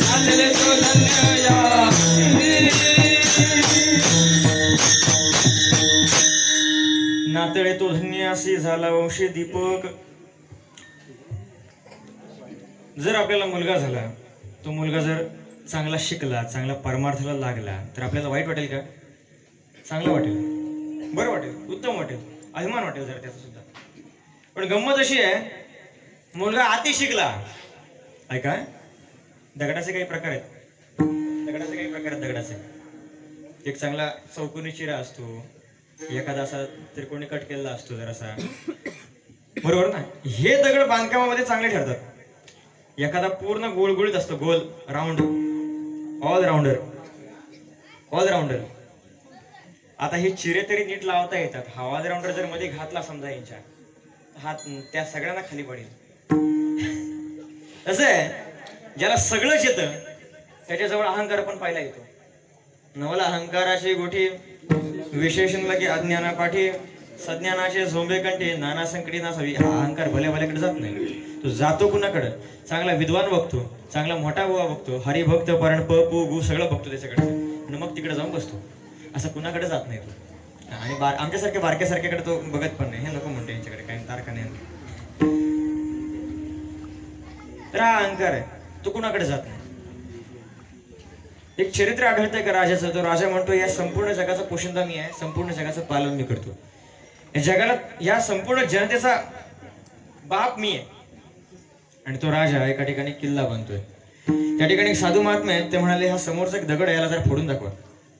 नातळे तो धन्य नातळे तो धन्यासी झाला वंशी दीपक. जर आपल्याला मुलगा झाला, तो मुलगा जर चांगला शिकला, चांगला परमार्थाला लागला, तर आपल्याला वाईट वाटेल का? चांगलं वाटेल, बरं वाटेल, उत्तम वाटेल, अभिमान वाटेल जरा त्याचा सुद्धा. पण गंमत अशी आहे, मुलगा अति शिकला. ऐका, दगडाचे काही प्रकार आहेत. दगडाचे एक चांगला चौकोनी चिरा असतो, एखादा असा त्रिकोणी कट केलेला असतो जरासा, बरोबर ना? हे दगड बांधकामामध्ये चांगले ठरतात. एखादा पूर्ण गोळगोळीत असतो, गोल राऊंड, ऑल राऊंडर. आता हे चिरे तरी नीट लावता येतात. हवा राऊंडर जर मध्ये घातला समजा यांच्या हात, त्या सगळ्यांना खाली पडेल. तसं आहे, ज्याला सगळंच येतं त्याच्याजवळ अहंकार पण पाहिला येतो. नवला अहंकाराची गोठी विशेषण लगे अज्ञाना पाठी सज्ञानाचे झोंबे कंठे नाना संकटी ना सवी. हा अहंकार भल्या भल्याकडे जात नाही. तो जातो कुणाकडे? चांगला विद्वान बघतो, चांगला मोठा बुवा बघतो, हरिभक्त परण प पू गु सगळं बघतो त्याच्याकडे आणि मग तिकडे जाऊन बसतो. असं कुणाकडे जात नाही तो. आणि आमच्यासारख्या बारक्यासारख्याकडे तो बघत पण नाही. हे नको म्हणतो यांच्याकडे काही तारखा नाही. तर हा अहंकार आहे, तो कुणाकडे जात नाही. एक चरित्र आढळतंय का राजाचं. तो राजा म्हणतो या संपूर्ण जगाचा पोशिंदा मी आहे, संपूर्ण जगाचं पालन मी करतो. या जगाला, या संपूर्ण जनतेचा बाप मी आहे. आणि तो राजा एका ठिकाणी किल्ला बांधतोय. त्या ठिकाणी एक साधू महात्मा आहेत. ते म्हणाले हा समोरचा एक दगड याला जरा फोडून दाखवा.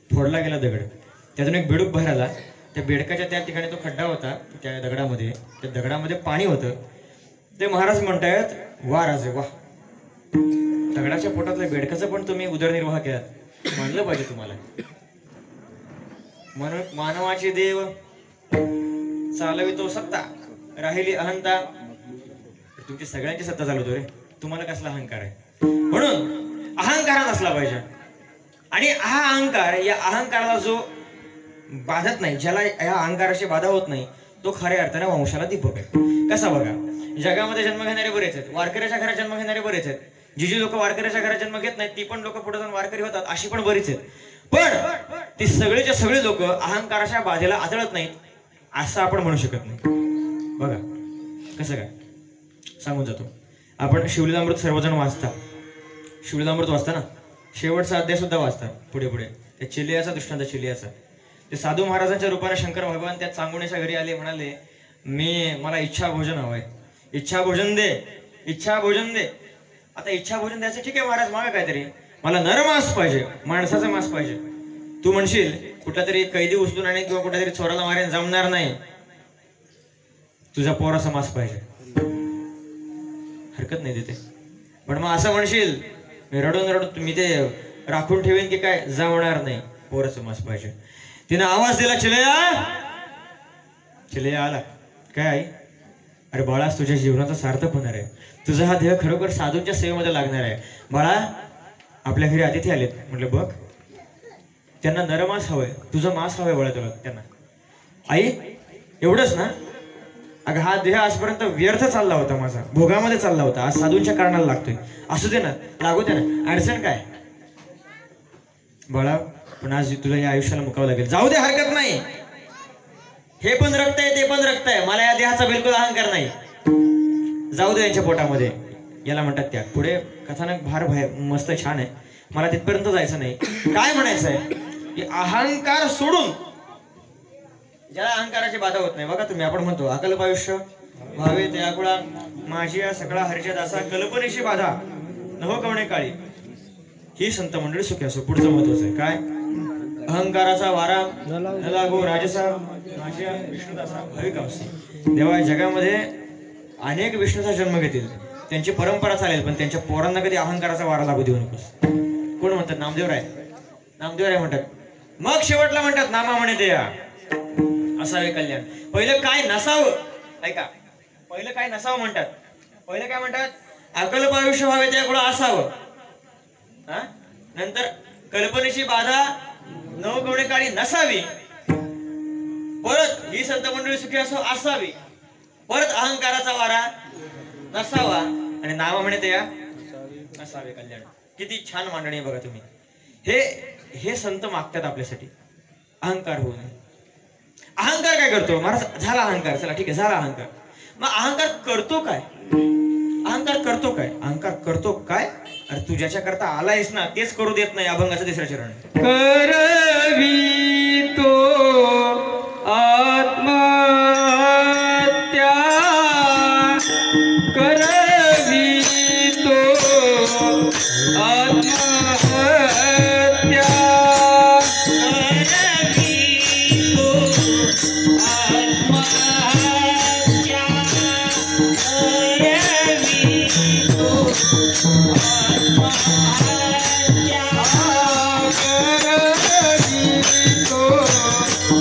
फोडला गेला दगड, त्यातून एक बेडूक बाहेर आला. त्या बेडकाच्या त्या ठिकाणी तो खड्डा होता, त्या दगडामध्ये, त्या दगडामध्ये पाणी होतं. ते महाराज म्हणतायत वा राजे वा, दगडाच्या पोटातल्या बेडकाचं पण तुम्ही उदरनिर्वाह केलात, मानलं पाहिजे तुम्हाला. म्हणून मानवाचे देव चालवितो सत्ता, राहिली अहंता. तुमची सगळ्यांची सत्ता चालवतो रे, तुम्हाला कसला अहंकार आहे. म्हणून अहंकार नसला पाहिजे. आणि हा अहंकार, या अहंकाराला जो बाधत नाही, ज्याला या अहंकाराची बाधा होत नाही, तो खऱ्या अर्थाने वंशाला दीपक आहे. कसा बघा, जगामध्ये जन्म घेणारे बरेच आहेत, वारकऱ्याच्या घरात जन्म घेणारे बरेच आहेत. जी लोक वारकऱ्याच्या घरात जन्म घेत नाहीत ती पण लोक पुढे जाऊन वारकरी होतात, अशी पण बरीच आहेत. पण ती सगळेच्या सगळे लोक अहंकाराच्या बाधेला आदळत नाहीत असं आपण म्हणू शकत नाही. बघा कसं काय सांगून जातो. आपण शिवलीलामृत सर्वजण वाचता, शिवलीलामृत वाचता ना, शेवटचा अध्याय सुद्धा वाचता. पुढे पुढे त्या चिलियाचा दृष्टांत, चिलियाचा ते साधू महाराजांच्या रूपाने शंकर भगवान त्या चांगुण्याच्या घरी आले. म्हणाले मला इच्छा भोजन हवंय, इच्छा भोजन दे, इच्छा भोजन दे. आता इच्छा भोजन द्यायचं ठीक आहे महाराज, मागा काहीतरी, मला नरमांस पाहिजे, माणसाचा मांस पाहिजे. तू म्हणशील कुठला तरी कैदी उचलून आणि किंवा कुठल्या तरी चोराला मारेन जमणार नाही, तुझा पोराचा मांस पाहिजे, हरकत नाही तिथे. पण मग असं म्हणशील मी रडून रडून मी ते राखून ठेवेन की काय, जमणार नाही, पोराचं मांस पाहिजे. तिने आवाज दिला, चिलया. चिलया आला. काय आई? अरे बाळा, तुझ्या जीवनाचा सार्थक होणार आहे, तुझा हा देह खरोखर साधूंच्या सेवेमध्ये लागणार आहे. बाळा आपल्या घरी अतिथी आलेत. म्हटलं बघ, त्यांना नरमांस हवंय, तुझं मांस हवंय बाळा तुला त्यांना. आई एवढंच ना? अगं हा देह आजपर्यंत व्यर्थ चालला होता, माझा भोगामध्ये चालला होता, आज साधूंच्या कारणाला लागतोय. असू दे ना, लागू दे ना, अडचण काय बाळा, पण आज तुला या आयुष्याला मुकावं लागेल. जाऊ दे, हरकत नाही, हे पण रक्त आहे ते पण रक्त आहे, मला या देहाचा बिलकुल अहंकार नाही, जाऊ दे यांच्या पोटामध्ये. याला म्हणतात त्याग. पुढे कथानक भार मस्त छान आहे, मला तिथपर्यंत जायचं नाही. काय म्हणायचं आहे की अहंकार सोडून ज्याला अहंकाराची बाधा होत नाही. बघा तुम्ही, आपण म्हणतो अकल्प आयुष्य व्हावे ते आकुळा, माझी या सकळा हरिच्या दासा, कल्पनेची बाधा नहो कवणे काळी, ही संत मंडळी सुखी असो. पुढचं महत्वाचं आहे काय, अहंकाराचा वारा न लागो राजसा, माझी या विष्णुदासा भाविकांसी. देवा जगामध्ये अनेक विष्णूचा जन्म घेतील, त्यांची परंपरा चालेल, पण त्यांच्या पोरांना कधी अहंकाराचा वारा लागू देऊ नकोस. कोण म्हणतात? नामदेवराय. नामदेवराय म्हणतात. मग शेवटला म्हणतात नामा म्हणे ते या असावे कल्याण. पहिलं काय नसावं, ऐका, पहिलं काय नसावं म्हणतात. पहिलं काय म्हणतात? अकल्प आयुष्य व्हावे ते कुठं असावं. हा, नंतर कल्पनेची बाधा नव कवणे काळी नसावी, परत ही संत मंडळी सुखी असो असावी, परत अहंकाराचा वारा नसावा, आणि नामा म्हणे ते या असावे कल्याण. किती छान मांडणी बघा तुम्ही. हे संत मागतात आपल्यासाठी, अहंकार होऊ नये. अहंकार काय करतो महाराज? झाला अहंकार, चला ठीक आहे, झाला अहंकार. मग अहंकार करतो काय? अहंकार करतो काय? अहंकार करतो काय? अरे तू ज्याच्या करता आलायस ना तेच करू देत नाही. अभंगाचं तिसरं चरण. करवी तो आत्महत्या, करवी तो आत्महत्या, करवी तो आत्महत्या, करवी तो आत्महत्या, करवी तो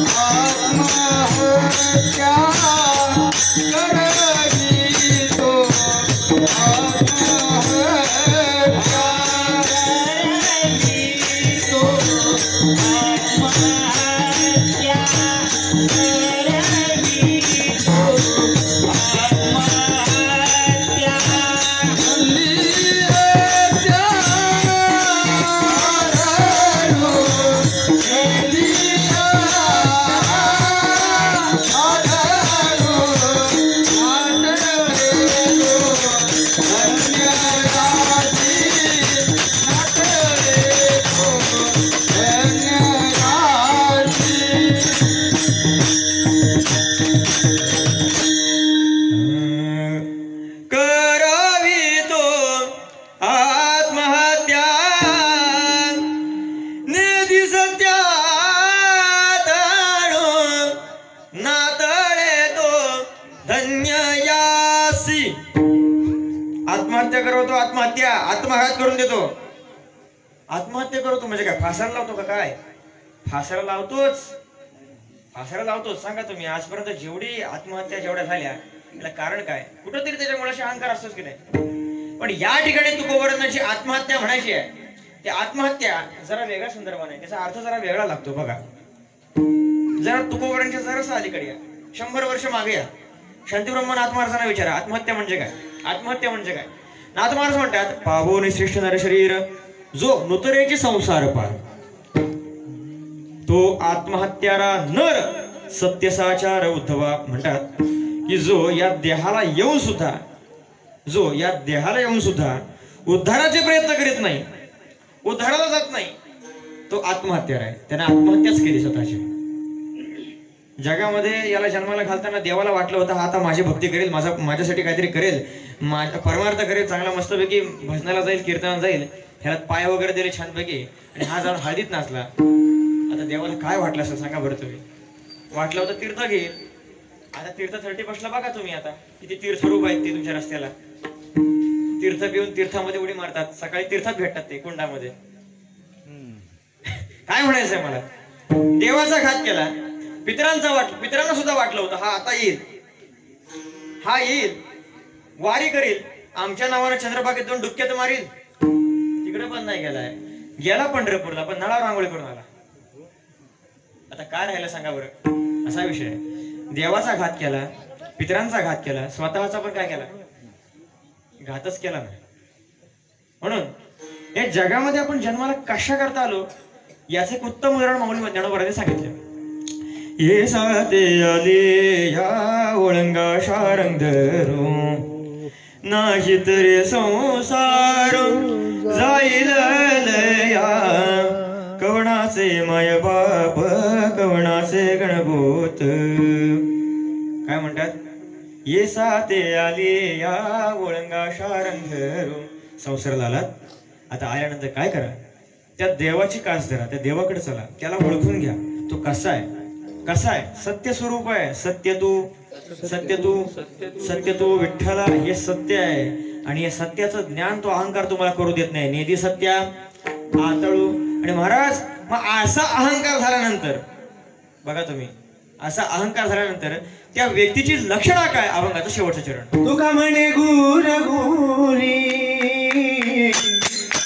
करतो आत्महत्या, आत्मघात करून देतो. आत्महत्या करतो म्हणजे काय, फासाला लावतो का काय? फासाला लावतोच, फासाला लावतोच. सांगा तुम्ही आजपर्यंत जेवढी आत्महत्या जेवढ्या झाल्या त्याला कारण काय? कुठंतरी त्याच्यामुळे अहंकार असतोच की नाही. पण या ठिकाणी तुकोबरांची आत्महत्या म्हणायची आहे. ती आत्महत्या जरा वेगळ्या संदर्भाने, त्याचा अर्थ जरा वेगळा लागतो बघा. जरा तुकोबरांच्या जरासं अलीकडे या, 100 वर्ष मागे या. शांतीब्रह्म नाथ महाराजांना विचारा आत्महत्या म्हणजे काय, आत्महत्या म्हणजे काय. नाथ महाराज म्हणतात, पावो निश्रेष्ठ नर शरीर जो नुतरेचे संसार पार, तो आत्महत्यारा नर सत्यसाचार उद्धवा. म्हणतात की जो या देहाला येऊन सुद्धा उद्धाराचे प्रयत्न करीत नाही, उद्धाराला जात नाही, तो आत्महत्यार आहे. त्याने आत्महत्याच केली स्वतःची. जगामध्ये याला जन्माला घालताना देवाला वाटलं होतं हा आता माझी भक्ती करेल, माझ्यासाठी काहीतरी करेल, माझा परमार्थ करेल, चांगला मस्तपैकी भजनाला जाईल, कीर्तनाला जाईल, ह्याला पाय वगैरे दिले छानपैकी, आणि हा जाऊन हळदीत नाचला. आता देवाला काय वाटलं असं सांगा बरं तुम्ही. वाटलं होतं तीर्थ घेईल. आता तीर्थ 31ला बघा तुम्ही आता किती तीर्थरूप आहेत ते तुमच्या रस्त्याला. तीर्थ पिऊन तीर्थामध्ये उडी मारतात, सकाळी तीर्थात भेटतात ते कुंडामध्ये. काय म्हणायचंय मला, देवाचा घात केला, पितरांना सुद्धा वाटलं होतं हा आता येईल, हा येईल, वारी करील, आमच्या नावानं चंद्रभागेत 2 डुबक्यात मारील. तिकडे पण नाही गेलाय, गेला पंढरपूरला, पण नळावर आंघोळी करून आला. आता काय राहिलं सांगा बरं. असा विषय आहे. देवाचा घात केला, पितरांचा घात केला, स्वतःचा पण काय केला, घातच केला नाही. म्हणून या जगामध्ये आपण जन्माला कशा करता आलो याचे एक उत्तम उदाहरण माऊली ज्ञानोबारांनी सांगितले. ये साते आले या ओळंगा शारंग धरू, नाही तरी संसार जाईल लया, कवणाचे माय बाप कवणाचे गणगोत. काय म्हणतात, ये साते आले या ओळंगा शारंग धरू. संसाराला आलात, आता आल्यानंतर काय करा, त्या देवाची कास धरा, त्या देवाकडे चला, त्याला ओळखून घ्या. तो कसा आहे, कसा आहे, सत्य स्वरूप आहे. सत्य तू विठ्ठला हे सत्य आहे. आणि या सत्याचं ज्ञान तो अहंकार तुम्हाला करू देत नाही. नेदी सत्या आतळू. आणि महाराज मग असा अहंकार झाल्यानंतर बघा तुम्ही, असा अहंकार झाल्यानंतर त्या व्यक्तीची लक्षणा काय, अभंगाचं शेवटचं चरण. तुका म्हणे गुर गुरी,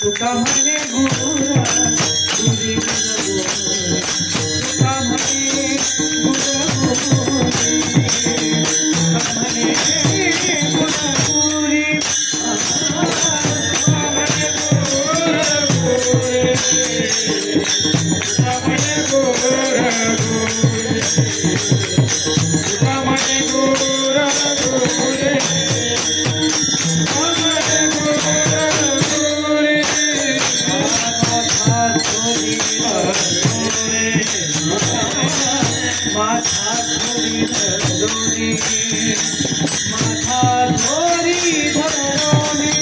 तुका म्हणे गुर गुरी, तुका म्हणे गुर गुरी, तुका म्हणे गुर गुरी, तुका म्हणे गुर गुरी, तुका म्हणे गुर गुरी, तुका म्हणे गुर गुरी, माथा थोडी धरोनी, माथा थोडी धरोनी,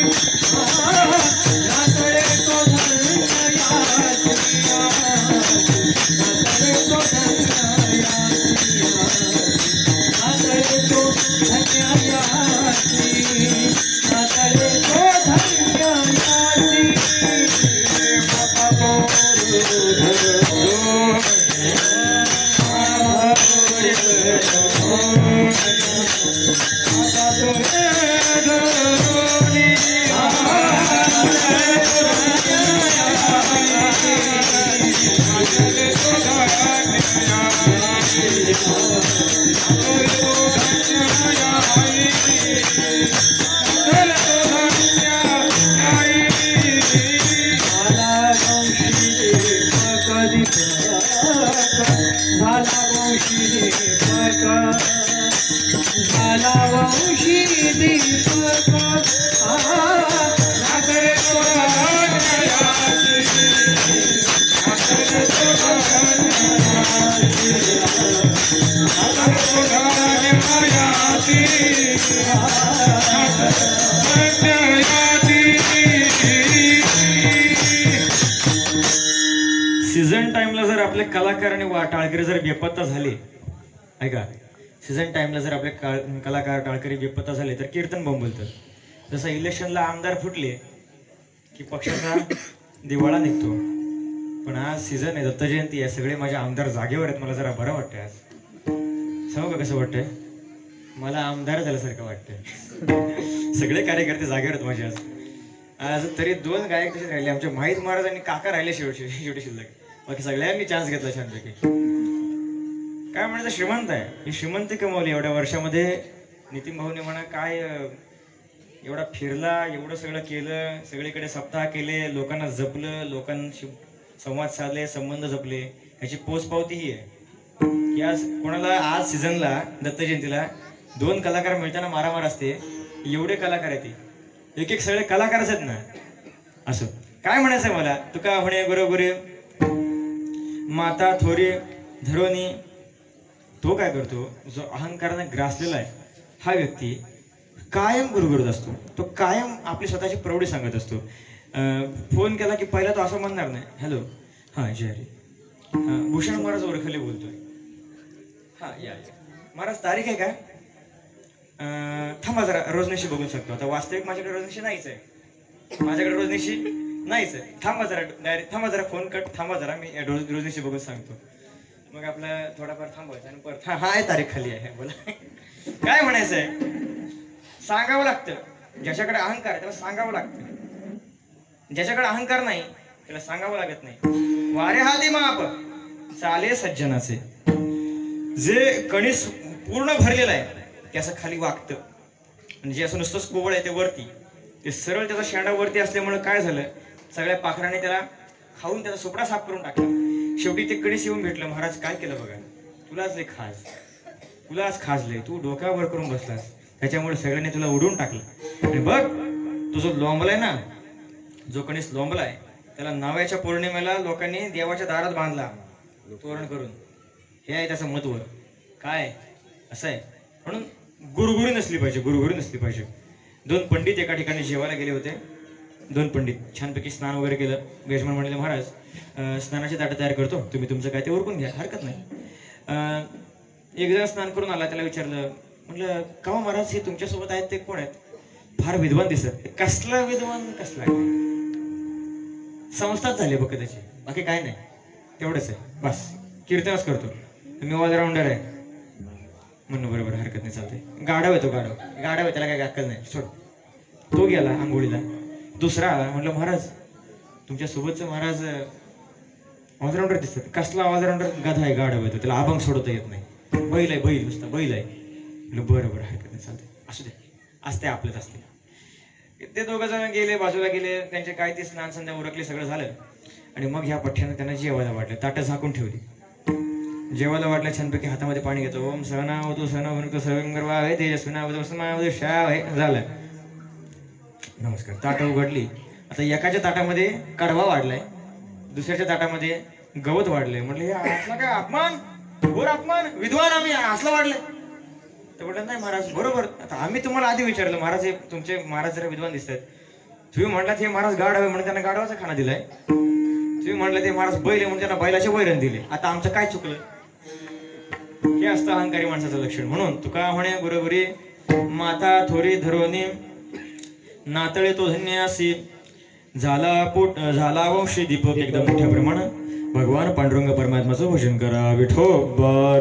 नाचळे तो धन्या याचिया, नाचळे तो धन्या याचिया, नाचळे तो धन्या याची, नाचळे तो धन्या याची, माथा थोडी धरोनी, सीझन टाइमला जर आपले कलाकार आणि टाळकरी जर बेपत्ता झाले, ऐका, सीझन टाइमला जर आपले कलाकार टाळकरी बेपत्ता झाले तर कीर्तन बोंबलतात. जसं इलेक्शनला आमदार फुटले की पक्षाचा दिवाळा निघतो, पण आज सीझन आहे, दत्त जयंती आहे, सगळे माझे आमदार जागेवर आहेत. मला जरा बरं वाटतंय आज. सांगू का कसं वाटतंय? मला आमदार झाल्यासारखं वाटतंय. सगळे कार्यकर्ते जागेवर आहेत माझे आज. आज तरी 2 गायक तसेच राहिले. आमचे माहीत महाराज आणि काका राहिले शेवटी शिल्लक. बाकी सगळ्यांनी चान्स घेतला छानपैकी. काय म्हणायचं, श्रीमंत आहे. ही श्रीमंती कमवली एवढ्या वर्षामध्ये. नितीन भाऊने म्हणा काय एवढा फिरला, एवढं सगळं केलं, सगळीकडे सप्ताह केले, लोकांना जपलं, लोकांशी संवाद साधले, संबंध जपले. ह्याची पोचपावती ही आहे की आज कोणाला आज सीझनला दत्त जयंतीला 2 कलाकार मिळताना मारामार असते. एवढे कलाकार आहेत, एक सगळे कलाकारच आहेत ना. असं काय म्हणायचंय मला, तुका म्हणे गुरुगुरी माता थोरी धरोनी. तो काय करतो, जो अहंकाराने ग्रासलेला आहे हा व्यक्ती कायम गुरगुरत असतो. तो कायम आपली स्वतःची प्रौढी सांगत असतो. फोन केला की पहिला तो असं म्हणणार नाही, हॅलो, हां जय हरी, भूषण महाराज ओरखले बोलतोय, हां या महाराज तारीख आहे का, थांबा जरा रोजनीशी बघून शकतो. आता वास्तविक माझ्याकडे रोजनीशी नाहीच आहे, माझ्याकडे रोजनीशी नाहीच आहे, थांबा जरा, डायरेक्ट थांबा जरा, फोन कट, थांबा जरा, मी रोजनीशी बघून सांगतो. मग आपलं थोडाफार थांबवायचं आणि परत हा आहे तारीख खाली आहे. बोला काय म्हणायचंय, सांगावं लागतं. ज्याच्याकडे अहंकार आहे त्याला सांगावं लागतं. ज्याच्याकडे अहंकार नाही त्याला सांगावं लागत नाही. वारे हाती माप चाले सज्जनाचे. जे कणीस पूर्ण भरलेलं आहे ते असं खाली वागतं, आणि जे असं नुसतंच कोवळ आहे ते वरती, ते सरळ त्याचा शेंडा वरती असल्यामुळे काय झालं, सगळ्या पाखराने त्याला खाऊन त्याचा सुपडा साफ करून टाकला. शेवटी ते कणीस येऊन भेटलं, महाराज काय केलं बघा, तुलाच लय खास, तुलाच खाजलंय, तू डोक्यावर करून बसलास, त्याच्यामुळे सगळ्यांनी तुला उडवून टाकलं. आणि बघ तो जो लोंबलाय ना, जो कणीस लोंबलाय त्याला नव्याच्या पौर्णिमेला लोकांनी देवाच्या दारात बांधला तोरण करून. हे आहे त्याचं महत्व. काय असं आहे, म्हणून गुरुगुरी नसली पाहिजे, गुरुगुरी नसली पाहिजे. 2 पंडित एका ठिकाणी जेवायला गेले होते. 2 पंडित छानपैकी स्नान वगैरे केलं. यजमान म्हणले, महाराज स्नानाची ताटं तयार करतो, तुम्ही तुमचं काय ते उरकून घ्या, हरकत नाही. एक जण स्नान करून आला, त्याला विचारलं, म्हटलं का महाराज हे तुमच्यासोबत आहेत ते कोण आहेत, फार विद्वान दिसत. कसला विद्वान, कसला संस्थाच झाली बघ त्याची, बाकी काय नाही, तेवढंच आहे बस, कीर्तनच करतो, मी ऑलराऊंडर आहे म्हणून. बरोबर, हरकत नाही, चालते. गाढव आहे तो, गाढव आहे, त्याला काय अक्कल नाही, सोड. तो गेला आंघोळीला. दुसरा आला, म्हटलं महाराज तुमच्या सोबतचं महाराज ऑलराऊंडर दिसतात. कसला ऑलराऊंडर, गधा आहे, गाढव आहे तो, त्याला अभंग सोडता येत नाही, बैल आहे, बैल, नुसता बैल आहे. बरोबर, हरकत नाही, चालते, असू दे, असते आपलंच असते. ते 2 जण गेले, बाजूला गेले, त्यांचे काय ते स्नान संध्या उरकले, सगळं झालं. आणि मग ह्या पठ्ठ्यानं त्यांना जेवायला वाटलं, ताटं झाकून ठेवली. जेवायला वाटलं, छानपैकी हातामध्ये पाणी घेतो, ओम सहनावतु सहनभुनक्तु सविंगर्वा आहे तेजस्विनावतु समावतु शा आहे, झालं. नमस्कार. ताटं उघडली. आता एकाच्या ताटामध्ये कडवा वाढलाय, दुसऱ्याच्या ताटामध्ये गवत वाढलंय. म्हटलं हे असला काय अपमान, घोर अपमान, विद्वान आम्ही असलं वाढलंय. तर म्हटलं नाही महाराज, बरोबर. आता आम्ही तुम्हाला आधी विचारलं, महाराज हे तुमचे महाराज जरा विद्वान दिसतात. तुम्ही म्हटलात हे महाराज गाढ आहे म्हणून त्यांना गाढवाचा खाना दिलाय. तुम्ही म्हटलं ते महाराज बैल आहे म्हणून त्यांना बैलाचे वैरण दिले. आता आमचं काय चुकलं? हे असतं अहंकारी माणसाचं लक्षण. म्हणून तुका म्हणे गुरुगुरी माता थोरी धरोनी नातळे तो धन्य असी. झाला वंशी दीपक एकदम मोठ्या प्रमाण. भगवान पांडुरंग परमात्माचं भजन करा. विठोबा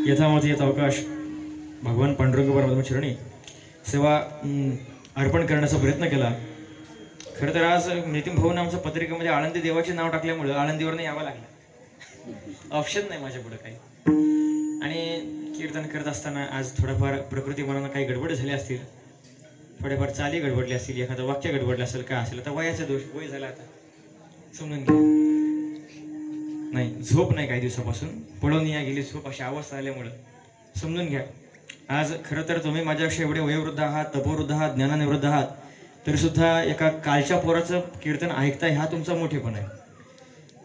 यथामती यथ अवकाश भगवान पांडुरंग परमात्मा चरणी सेवा अर्पण करण्याचा प्रयत्न केला. खरं तर आज नितीन भाऊन आमच्या पत्रिकेमध्ये आळंदी देवाचे नाव टाकल्यामुळं आळंदीवरनं यावं लागलं. ऑप्शन नाही माझ्या पुढं काही. आणि कीर्तन करत असताना आज थोडाफार प्रकृती मनानं काही गडबड झाली असतील थोडेफार चाली गडबडली असतील, एखादं वाक्य गडबडलं असेल, काय असेल तर वयाचा दोष, वय झाला आता समजून घ्या. नाही झोप नाही काही दिवसापासून, पळून या गेली झोप अशी अवस्था आल्यामुळं समजून घ्या. आज खरं तर तुम्ही माझ्यापेक्षा एवढे वयोवृद्ध आहात, तपोवृद्ध आहात, ज्ञानाने वृद्ध आहात, तरीसुद्धा एका कालच्या पोराचं कीर्तन ऐकताय हा तुमचा मोठेपण आहे.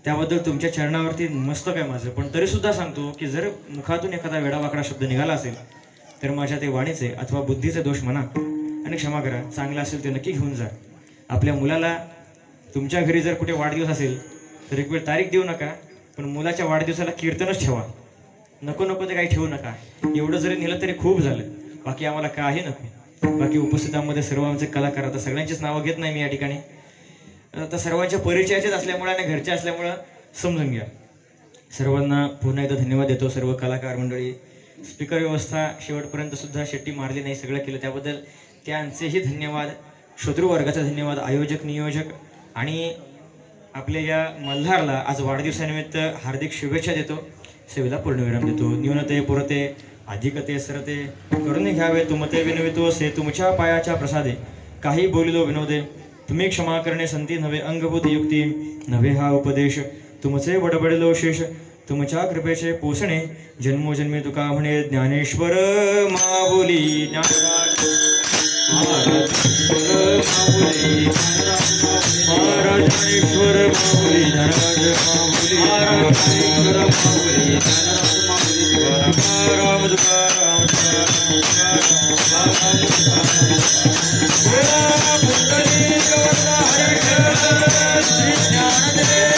त्याबद्दल तुमच्या चरणावरती मस्तक आहे माझं. पण तरीसुद्धा सांगतो की जर मुखातून एखादा वेडावाकडा शब्द निघाला असेल तर माझ्या ते वाणीचे अथवा बुद्धीचे दोष म्हणा आणि क्षमा करा. चांगलं असेल ते नक्की घेऊन जा. आपल्या मुलाला तुमच्या घरी जर कुठे वाढदिवस असेल तर एक वेळ तारीख देऊ नका, पण मुलाच्या वाढदिवसाला कीर्तनच ठेवा. नको नको ते काही ठेवू नका. एवढं जरी नेलं तरी खूप झालं, बाकी आम्हाला काही नको. बाकी उपस्थितांमध्ये सर्व आमचे कलाकार, आता सगळ्यांचीच नावं घेत नाही मी या ठिकाणी, आता सर्वांच्या परिचयाचेच असल्यामुळे आणि घरचे असल्यामुळं समजून घ्या. सर्वांना पुन्हा एकदा धन्यवाद देतो. सर्व कलाकार मंडळी, स्पीकर व्यवस्था शेवटपर्यंत सुद्धा शेट्टी मारली नाही, सगळं केलं त्याबद्दल त्यांचेही धन्यवाद. श्रोतृवर्गाचा धन्यवाद. आयोजक, नियोजक आणि आपल्या या मल्हारला आज वाढदिवसानिमित्त हार्दिक शुभेच्छा देतो. सेवेला पूर्णविराम देतो. न्यूनते पुरते अधिकते सरते करून घ्यावे तुमते विनवितो से तुमच्या पायाच्या प्रसादे काही बोलिलो विनोदे तुम्ही क्षमा करणे संती नव्हे अंगभूत युक्ती नव्हे हा उपदेश तुमचे बडबडलो शेष तुमच्या कृपेचे पोषणे जन्मोजन्मी तुका म्हणे ज्ञानेश्वर माऊली ज्ञानराज ज्ञानेश्वर माऊली ज्ञानराज माऊली राम तुकाराम श्री ज्ञानदेव